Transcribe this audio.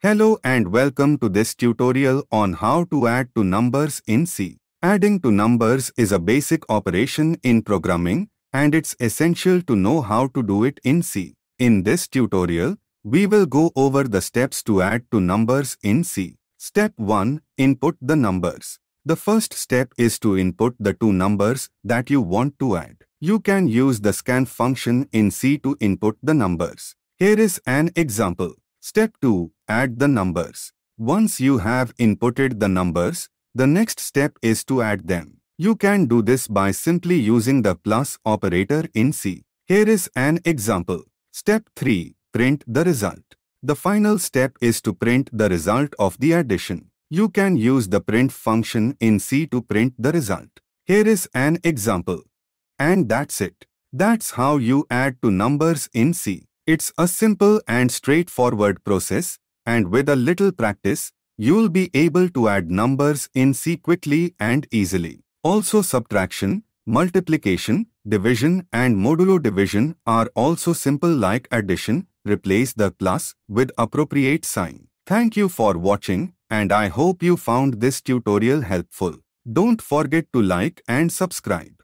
Hello and welcome to this tutorial on how to add two numbers in C. Adding two numbers is a basic operation in programming, and it's essential to know how to do it in C. In this tutorial, we will go over the steps to add two numbers in C. Step 1. Input the numbers. The first step is to input the two numbers that you want to add. You can use the scan function in C to input the numbers. Here is an example. Step 2. Add the numbers. Once you have inputted the numbers, the next step is to add them. You can do this by simply using the plus operator in C. Here is an example. Step 3. Print the result. The final step is to print the result of the addition. You can use the print function in C to print the result. Here is an example. And that's it. That's how you add two numbers in C. It's a simple and straightforward process, and with a little practice, you'll be able to add numbers in C quickly and easily. Also, subtraction, multiplication, division and modulo division are also simple like addition. Replace the plus with appropriate sign. Thank you for watching, and I hope you found this tutorial helpful. Don't forget to like and subscribe.